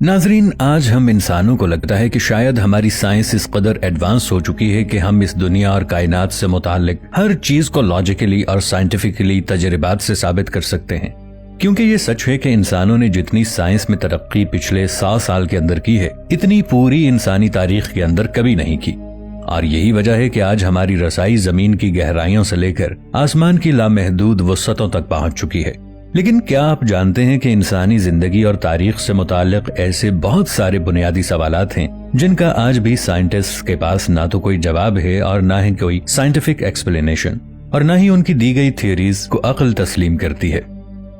नाजरीन, आज हम इंसानों को लगता है कि शायद हमारी साइंस इस कदर एडवांस हो चुकी है कि हम इस दुनिया और कायनात से मुताल्लिक हर चीज को लॉजिकली और साइंटिफिकली तजर्बात से साबित कर सकते हैं। क्योंकि ये सच है कि इंसानों ने जितनी साइंस में तरक्की पिछले 100 साल के अंदर की है, इतनी पूरी इंसानी तारीख के अंदर कभी नहीं की। और यही वजह है कि आज हमारी रसाई जमीन की गहराइयों से लेकर आसमान की लामहदूद वसअतों तक पहुंच चुकी है। लेकिन क्या आप जानते हैं कि इंसानी जिंदगी और तारीख से मुताल्लिक ऐसे बहुत सारे बुनियादी सवालात हैं जिनका आज भी साइंटिस्ट्स के पास ना तो कोई जवाब है और ना ही कोई साइंटिफिक एक्सप्लेनेशन, और ना ही उनकी दी गई थ्योरीज को अक्ल तस्लीम करती है।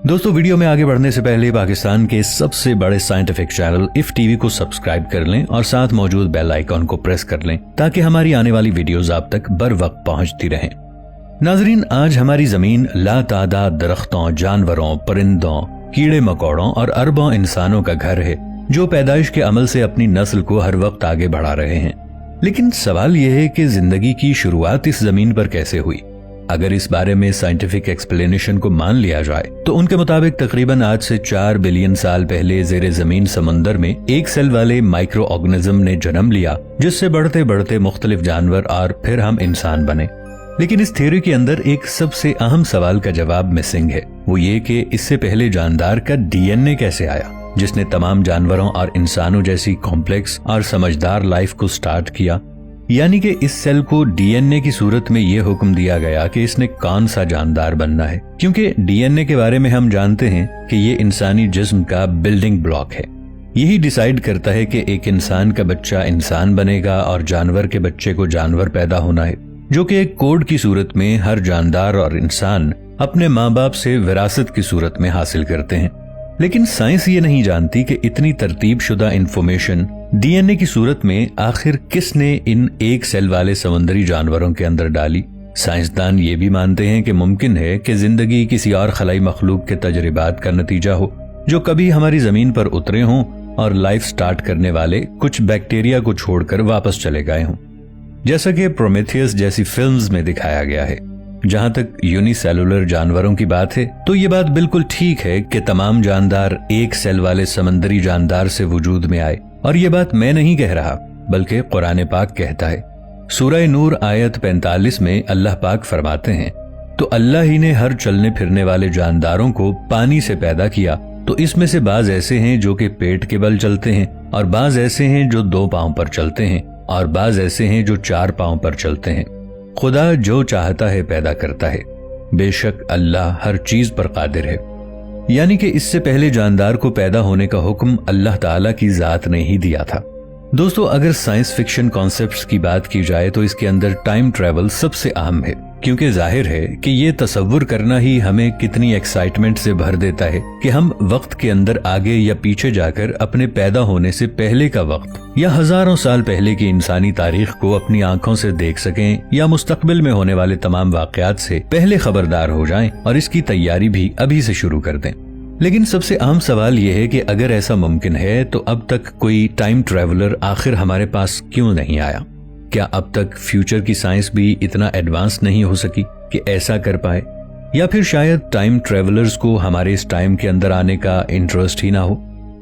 दोस्तों, वीडियो में आगे बढ़ने से पहले पाकिस्तान के सबसे बड़े साइंटिफिक चैनल इफ टीवी को सब्सक्राइब कर लें और साथ मौजूद बेल आइकॉन को प्रेस कर लें ताकि हमारी आने वाली वीडियोस आप तक बर वक्त पहुंचती रहें। नाजरीन, आज हमारी जमीन लातादाद दरख्तों, जानवरों, परिंदों, कीड़े मकोड़ों और अरबों इंसानों का घर है जो पैदाइश के अमल से अपनी नस्ल को हर वक्त आगे बढ़ा रहे हैं। लेकिन सवाल यह है कि जिंदगी की शुरुआत इस जमीन पर कैसे हुई। अगर इस बारे में साइंटिफिक एक्सप्लेनेशन को मान लिया जाए तो उनके मुताबिक तकरीबन आज से 4 बिलियन साल पहले जेरे जमीन समंदर में एक सेल वाले माइक्रो ऑर्गेनिज्म ने जन्म लिया, जिससे बढ़ते बढ़ते मुख्तलिफ जानवर और फिर हम इंसान बने। लेकिन इस थ्योरी के अंदर एक सबसे अहम सवाल का जवाब मिसिंग है। वो ये कि इससे पहले जानदार का डीएनए कैसे आया, जिसने तमाम जानवरों और इंसानों जैसी कॉम्प्लेक्स और समझदार लाइफ को स्टार्ट किया। यानी कि इस सेल को डीएनए की सूरत में ये हुक्म दिया गया कि इसने कौन सा जानदार बनना है, क्योंकि डीएनए के बारे में हम जानते हैं कि ये इंसानी जिस्म का बिल्डिंग ब्लॉक है। यही डिसाइड करता है कि एक इंसान का बच्चा इंसान बनेगा और जानवर के बच्चे को जानवर पैदा होना है, जो कि एक कोड की सूरत में हर जानदार और इंसान अपने माँ बाप से विरासत की सूरत में हासिल करते हैं। लेकिन साइंस ये नहीं जानती कि इतनी तरतीब शुदा इंफॉर्मेशन डीएनए की सूरत में आखिर किसने इन एक सेल वाले समुद्री जानवरों के अंदर डाली। साइंसदान ये भी मानते हैं कि मुमकिन है कि जिंदगी किसी और खलाई मखलूक के तजर्बात का नतीजा हो जो कभी हमारी जमीन पर उतरे हों और लाइफ स्टार्ट करने वाले कुछ बैक्टीरिया को छोड़कर वापस चले गए हों, जैसा कि प्रोमेथियस जैसी फिल्म्स में दिखाया गया है। जहां तक यूनिसेलुलर जानवरों की बात है तो ये बात बिल्कुल ठीक है कि तमाम जानदार एक सेल वाले समंदरी जानदार से वजूद में आए, और ये बात मैं नहीं कह रहा बल्कि कुरान पाक कहता है। सूरह नूर आयत 45 में अल्लाह पाक फरमाते हैं, तो अल्लाह ही ने हर चलने फिरने वाले जानदारों को पानी से पैदा किया, तो इसमें से बाज ऐसे हैं जो कि पेट के बल चलते हैं, और बाज ऐसे हैं जो 2 पांव पर चलते हैं, और बाज ऐसे हैं जो 4 पांव पर चलते हैं। खुदा जो चाहता है पैदा करता है, बेशक अल्लाह हर चीज पर कादिर है। यानी कि इससे पहले जानदार को पैदा होने का हुक्म अल्लाह ताला की जात ने ही दिया था। दोस्तों, अगर साइंस फिक्शन कॉन्सेप्ट्स की बात की जाए तो इसके अंदर टाइम ट्रैवल सबसे अहम है, क्योंकि जाहिर है कि ये तसव्वुर करना ही हमें कितनी एक्साइटमेंट से भर देता है कि हम वक्त के अंदर आगे या पीछे जाकर अपने पैदा होने से पहले का वक्त या हजारों साल पहले की इंसानी तारीख को अपनी आंखों से देख सकें, या मुस्तकबिल में होने वाले तमाम वाकयात से पहले खबरदार हो जाएं और इसकी तैयारी भी अभी से शुरू कर दें। लेकिन सबसे अहम सवाल यह है कि अगर ऐसा मुमकिन है तो अब तक कोई टाइम ट्रैवलर आखिर हमारे पास क्यों नहीं आया? क्या अब तक फ्यूचर की साइंस भी इतना एडवांस नहीं हो सकी कि ऐसा कर पाए? या फिर शायद टाइम ट्रैवलर्स को हमारे इस टाइम के अंदर आने का इंटरेस्ट ही ना हो?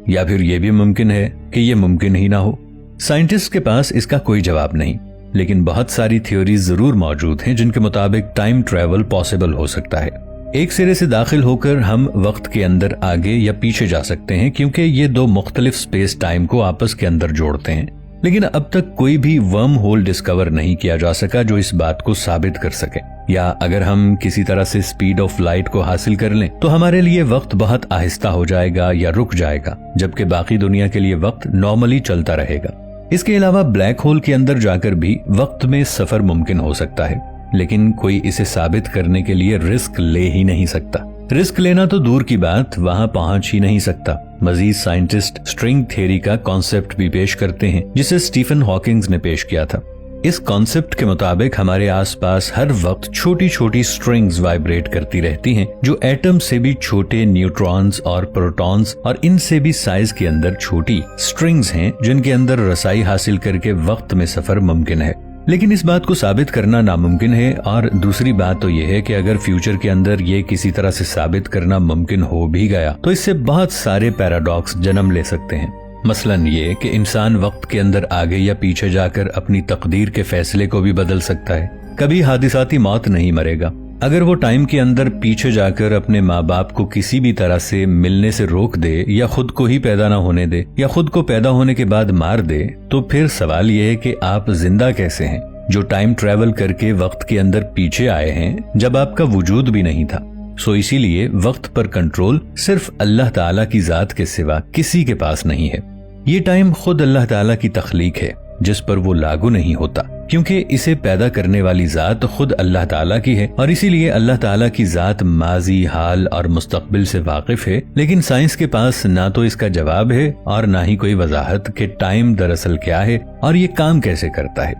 या फिर यह भी मुमकिन है कि यह मुमकिन ही ना हो? साइंटिस्ट के पास इसका कोई जवाब नहीं, लेकिन बहुत सारी थ्योरीज जरूर मौजूद हैं जिनके मुताबिक टाइम ट्रैवल पॉसिबल हो सकता है। एक सिरे से दाखिल होकर हम वक्त के अंदर आगे या पीछे जा सकते हैं, क्योंकि ये 2 मुख्तलिफ स्पेस टाइम को आपस के अंदर जोड़ते हैं। लेकिन अब तक कोई भी वर्म होल डिस्कवर नहीं किया जा सका जो इस बात को साबित कर सके। या अगर हम किसी तरह से स्पीड ऑफ लाइट को हासिल कर लें तो हमारे लिए वक्त बहुत आहिस्ता हो जाएगा या रुक जाएगा, जबकि बाकी दुनिया के लिए वक्त नॉर्मली चलता रहेगा। इसके अलावा ब्लैक होल के अंदर जाकर भी वक्त में सफर मुमकिन हो सकता है, लेकिन कोई इसे साबित करने के लिए रिस्क ले ही नहीं सकता। रिस्क लेना तो दूर की बात, वहां पहुंच ही नहीं सकता। मजीद साइंटिस्ट स्ट्रिंग थ्योरी का कॉन्सेप्ट भी पेश करते हैं जिसे स्टीफन हॉकिंग्स ने पेश किया था। इस कॉन्सेप्ट के मुताबिक हमारे आसपास हर वक्त छोटी छोटी स्ट्रिंग्स वाइब्रेट करती रहती हैं, जो एटम से भी छोटे न्यूट्रॉन्स और प्रोटॉन्स और इनसे भी साइज के अंदर छोटी स्ट्रिंग्स हैं, जिनके अंदर रसाई हासिल करके वक्त में सफर मुमकिन है। लेकिन इस बात को साबित करना नामुमकिन है, और दूसरी बात तो यह है कि अगर फ्यूचर के अंदर ये किसी तरह से साबित करना मुमकिन हो भी गया तो इससे बहुत सारे पैराडॉक्स जन्म ले सकते हैं। मसलन ये कि इंसान वक्त के अंदर आगे या पीछे जाकर अपनी तकदीर के फैसले को भी बदल सकता है। कभी हादिसाती मौत नहीं मरेगा। अगर वो टाइम के अंदर पीछे जाकर अपने माँ बाप को किसी भी तरह से मिलने से रोक दे या खुद को ही पैदा ना होने दे या खुद को पैदा होने के बाद मार दे, तो फिर सवाल ये है कि आप जिंदा कैसे हैं, जो टाइम ट्रेवल करके वक्त के अंदर पीछे आए हैं जब आपका वजूद भी नहीं था। सो इसीलिए वक्त पर कंट्रोल सिर्फ अल्लाह ताला की जात के सिवा किसी के पास नहीं है। ये टाइम खुद अल्लाह ताला की तख्लीक है जिस पर वो लागू नहीं होता, क्योंकि इसे पैदा करने वाली जात खुद अल्लाह ताला की है और इसीलिए अल्लाह ताला की जात माजी, हाल और मुस्तकबिल से वाकिफ है। लेकिन साइंस के पास ना तो इसका जवाब है और ना ही कोई वजाहत कि टाइम दरअसल क्या है और ये काम कैसे करता है।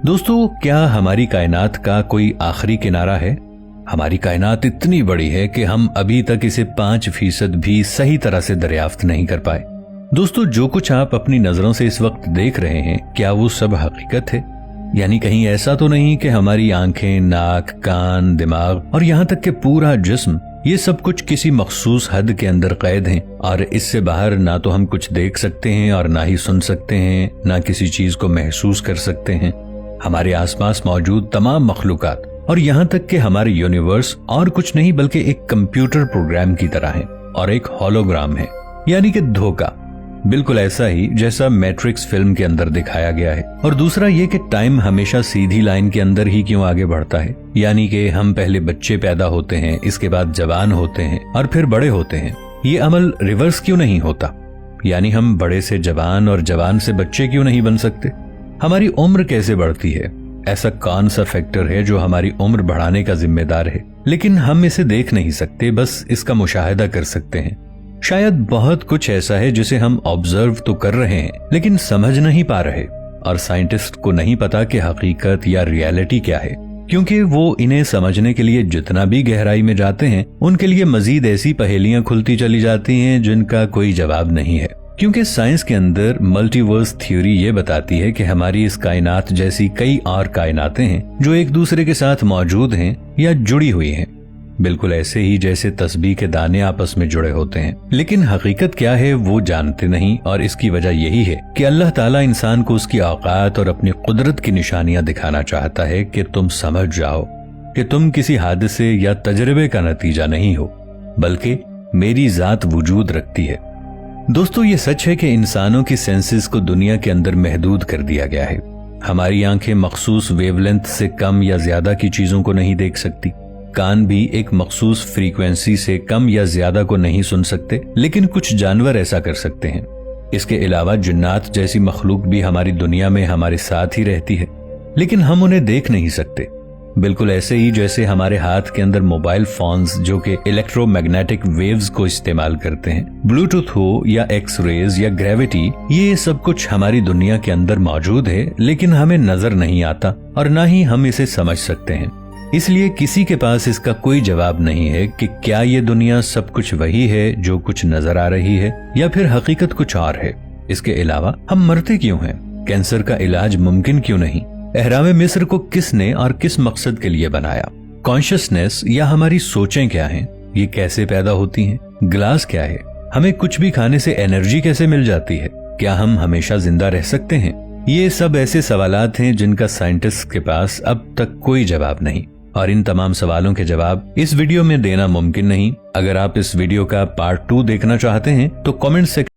दोस्तों, क्या हमारी कायनात का कोई आखिरी किनारा है? हमारी कायनात इतनी बड़ी है कि हम अभी तक इसे 5% भी सही तरह से दरियाफ्त नहीं कर पाए। दोस्तों, जो कुछ आप अपनी नजरों से इस वक्त देख रहे हैं, क्या वो सब हकीकत है? यानी कहीं ऐसा तो नहीं कि हमारी आंखें, नाक, कान, दिमाग और यहाँ तक कि पूरा जिस्म, ये सब कुछ किसी मखसूस हद के अंदर कैद हैं और इससे बाहर ना तो हम कुछ देख सकते हैं और ना ही सुन सकते हैं, ना किसी चीज को महसूस कर सकते हैं। हमारे आसपास मौजूद तमाम मखलूकात और यहाँ तक कि हमारे यूनिवर्स और कुछ नहीं बल्कि एक कंप्यूटर प्रोग्राम की तरह है और एक होलोग्राम है, यानी कि धोखा, बिल्कुल ऐसा ही जैसा मैट्रिक्स फिल्म के अंदर दिखाया गया है। और दूसरा ये कि टाइम हमेशा सीधी लाइन के अंदर ही क्यों आगे बढ़ता है, यानी कि हम पहले बच्चे पैदा होते हैं, इसके बाद जवान होते हैं और फिर बड़े होते हैं। ये अमल रिवर्स क्यों नहीं होता? यानी हम बड़े से जवान और जवान से बच्चे क्यों नहीं बन सकते? हमारी उम्र कैसे बढ़ती है? ऐसा कौन सा फैक्टर है जो हमारी उम्र बढ़ाने का जिम्मेदार है? लेकिन हम इसे देख नहीं सकते, बस इसका मुशाहिदा कर सकते हैं। शायद बहुत कुछ ऐसा है जिसे हम ऑब्जर्व तो कर रहे हैं लेकिन समझ नहीं पा रहे, और साइंटिस्ट को नहीं पता कि हकीकत या रियलिटी क्या है, क्योंकि वो इन्हें समझने के लिए जितना भी गहराई में जाते हैं उनके लिए मजीद ऐसी पहेलियां खुलती चली जाती हैं जिनका कोई जवाब नहीं है। क्योंकि साइंस के अंदर मल्टीवर्स थ्योरी ये बताती है कि हमारी इस कायनात जैसी कई और कायनातें हैं जो एक दूसरे के साथ मौजूद हैं या जुड़ी हुई हैं, बिल्कुल ऐसे ही जैसे तस्बीह के दाने आपस में जुड़े होते हैं। लेकिन हकीकत क्या है वो जानते नहीं, और इसकी वजह यही है कि अल्लाह ताला इंसान को उसकी औकात और अपनी कुदरत की निशानियां दिखाना चाहता है कि तुम समझ जाओ कि तुम किसी हादसे या तजर्बे का नतीजा नहीं हो, बल्कि मेरी जात वजूद रखती है। दोस्तों, ये सच है कि इंसानों की सेंसेस को दुनिया के अंदर महदूद कर दिया गया है। हमारी आंखें मखसूस वेवलेंथ से कम या ज्यादा की चीजों को नहीं देख सकती, कान भी एक मखसूस फ्रीक्वेंसी से कम या ज्यादा को नहीं सुन सकते, लेकिन कुछ जानवर ऐसा कर सकते हैं। इसके अलावा जिन्नात जैसी मखलूक भी हमारी दुनिया में हमारे साथ ही रहती है, लेकिन हम उन्हें देख नहीं सकते। बिल्कुल ऐसे ही जैसे हमारे हाथ के अंदर मोबाइल फोन्स जो कि इलेक्ट्रोमैग्नेटिक वेव्स को इस्तेमाल करते हैं, ब्लूटूथ हो या एक्स रेज या ग्रेविटी, ये सब कुछ हमारी दुनिया के अंदर मौजूद है, लेकिन हमें नजर नहीं आता और ना ही हम इसे समझ सकते हैं। इसलिए किसी के पास इसका कोई जवाब नहीं है कि क्या ये दुनिया सब कुछ वही है जो कुछ नजर आ रही है या फिर हकीकत कुछ और है। इसके अलावा हम मरते क्यों हैं? कैंसर का इलाज मुमकिन क्यों नहीं? एहरामे मिस्र को किसने और किस मकसद के लिए बनाया? कॉन्शियसनेस या हमारी सोचें क्या हैं? ये कैसे पैदा होती हैं? ग्लास क्या है? हमें कुछ भी खाने से एनर्जी कैसे मिल जाती है? क्या हम हमेशा जिंदा रह सकते हैं? ये सब ऐसे सवालात हैं जिनका साइंटिस्ट के पास अब तक कोई जवाब नहीं, और इन तमाम सवालों के जवाब इस वीडियो में देना मुमकिन नहीं। अगर आप इस वीडियो का पार्ट 2 देखना चाहते हैं तो कमेंट सेक्शन